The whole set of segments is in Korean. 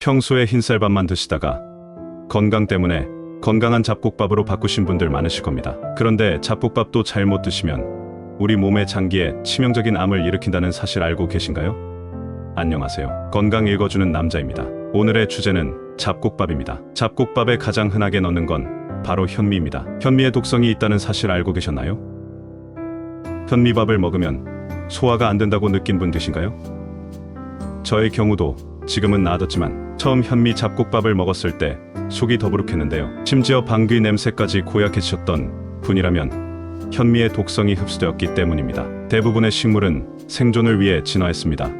평소에 흰쌀밥만 드시다가 건강 때문에 건강한 잡곡밥으로 바꾸신 분들 많으실 겁니다. 그런데 잡곡밥도 잘못 드시면 우리 몸의 장기에 치명적인 암을 일으킨다는 사실 알고 계신가요? 안녕하세요. 건강 읽어주는 남자입니다. 오늘의 주제는 잡곡밥입니다. 잡곡밥에 가장 흔하게 넣는 건 바로 현미입니다. 현미의 독성이 있다는 사실 알고 계셨나요? 현미밥을 먹으면 소화가 안 된다고 느낀 분 계신가요? 저의 경우도 지금은 나아졌지만 처음 현미 잡곡밥을 먹었을 때 속이 더부룩했는데요. 심지어 방귀 냄새까지 고약해지셨던 분이라면 현미의 독성이 흡수되었기 때문입니다. 대부분의 식물은 생존을 위해 진화했습니다.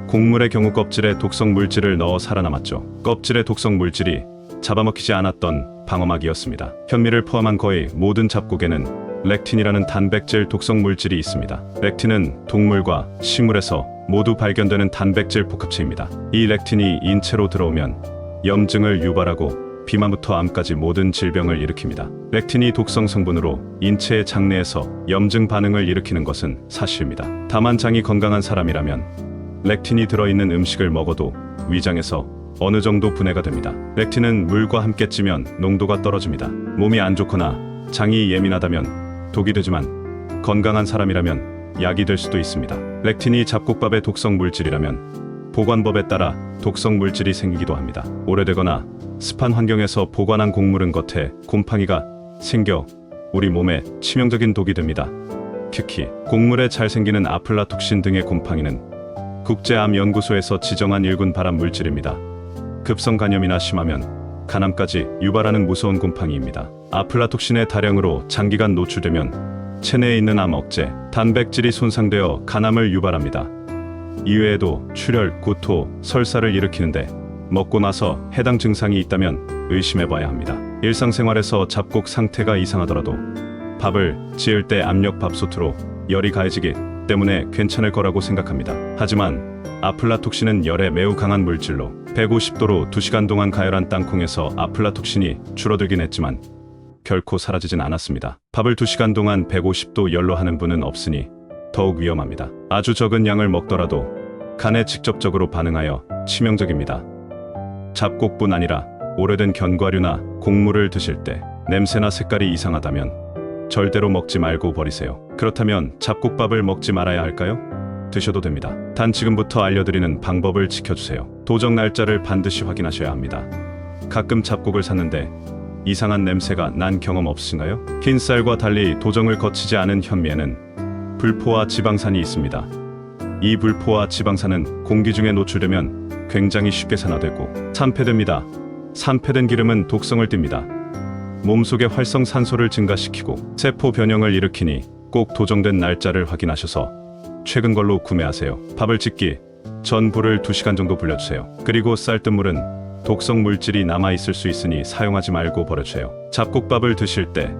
곡물의 경우 껍질에 독성 물질을 넣어 살아남았죠. 껍질의 독성 물질이 잡아먹히지 않았던 방어막이었습니다. 현미를 포함한 거의 모든 잡곡에는 렉틴이라는 단백질 독성 물질이 있습니다. 렉틴은 동물과 식물에서 모두 발견되는 단백질 복합체입니다. 이 렉틴이 인체로 들어오면 염증을 유발하고 비만부터 암까지 모든 질병을 일으킵니다. 렉틴이 독성 성분으로 인체의 장내에서 염증 반응을 일으키는 것은 사실입니다. 다만 장이 건강한 사람이라면 렉틴이 들어있는 음식을 먹어도 위장에서 어느 정도 분해가 됩니다. 렉틴은 물과 함께 찌면 농도가 떨어집니다. 몸이 안 좋거나 장이 예민하다면 독이 되지만 건강한 사람이라면 약이 될 수도 있습니다. 렉틴이 잡곡밥의 독성 물질이라면 보관법에 따라 독성 물질이 생기기도 합니다. 오래되거나 습한 환경에서 보관한 곡물은 겉에 곰팡이가 생겨 우리 몸에 치명적인 독이 됩니다. 특히 곡물에 잘 생기는 아플라톡신 등의 곰팡이는 국제암연구소에서 지정한 1군 발암 물질입니다. 급성 간염이나 심하면 간암까지 유발하는 무서운 곰팡이입니다. 아플라톡신의 다량으로 장기간 노출되면 체내에 있는 암 억제, 단백질이 손상되어 간암을 유발합니다. 이외에도 출혈, 구토, 설사를 일으키는데 먹고 나서 해당 증상이 있다면 의심해봐야 합니다. 일상생활에서 잡곡 상태가 이상하더라도 밥을 지을 때 압력밥솥으로 열이 가해지기 때문에 괜찮을 거라고 생각합니다. 하지만 아플라톡신은 열에 매우 강한 물질로 150도로 2시간 동안 가열한 땅콩에서 아플라톡신이 줄어들긴 했지만 결코 사라지진 않았습니다. 밥을 2시간 동안 150도 열로 하는 분은 없으니 더욱 위험합니다. 아주 적은 양을 먹더라도 간에 직접적으로 반응하여 치명적입니다. 잡곡뿐 아니라 오래된 견과류나 곡물을 드실 때 냄새나 색깔이 이상하다면 절대로 먹지 말고 버리세요. 그렇다면 잡곡밥을 먹지 말아야 할까요? 드셔도 됩니다. 단 지금부터 알려드리는 방법을 지켜주세요. 도정 날짜를 반드시 확인하셔야 합니다. 가끔 잡곡을 샀는데 이상한 냄새가 난 경험 없으신가요? 흰쌀과 달리 도정을 거치지 않은 현미에는 불포와 지방산이 있습니다. 이 불포와 지방산은 공기 중에 노출되면 굉장히 쉽게 산화되고 산패됩니다. 산패된 기름은 독성을 띱니다. 몸속의 활성산소를 증가시키고 세포 변형을 일으키니 꼭 도정된 날짜를 확인하셔서 최근 걸로 구매하세요. 밥을 짓기 전 불을 2시간 정도 불려주세요. 그리고 쌀뜨물은 독성 물질이 남아있을 수 있으니 사용하지 말고 버려주세요. 잡곡밥을 드실 때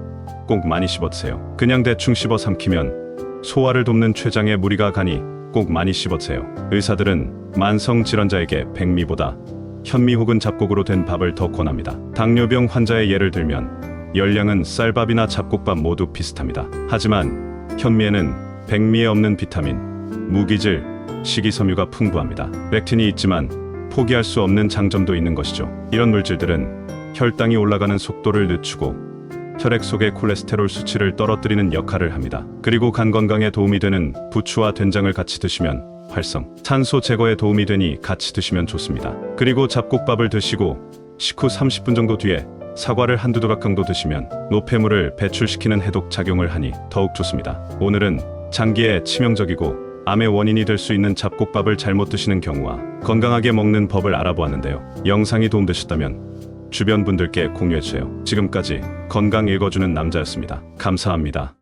꼭 많이 씹어 드세요. 그냥 대충 씹어 삼키면 소화를 돕는 췌장에 무리가 가니 꼭 많이 씹어 드세요. 의사들은 만성 질환자에게 백미보다 현미 혹은 잡곡으로 된 밥을 더 권합니다. 당뇨병 환자의 예를 들면 열량은 쌀밥이나 잡곡밥 모두 비슷합니다. 하지만 현미에는 백미에 없는 비타민, 무기질, 식이섬유가 풍부합니다. 렉틴이 있지만 포기할 수 없는 장점도 있는 것이죠. 이런 물질들은 혈당이 올라가는 속도를 늦추고 혈액 속의 콜레스테롤 수치를 떨어뜨리는 역할을 합니다. 그리고 간 건강에 도움이 되는 부추와 된장을 같이 드시면 활성, 산소 제거에 도움이 되니 같이 드시면 좋습니다. 그리고 잡곡밥을 드시고 식후 30분 정도 뒤에 사과를 한두 조각 정도 드시면 노폐물을 배출시키는 해독 작용을 하니 더욱 좋습니다. 오늘은 장기에 치명적이고 암의 원인이 될 수 있는 잡곡밥을 잘못 드시는 경우와 건강하게 먹는 법을 알아보았는데요. 영상이 도움되셨다면 주변 분들께 공유해주세요. 지금까지 건강 읽어주는 남자였습니다. 감사합니다.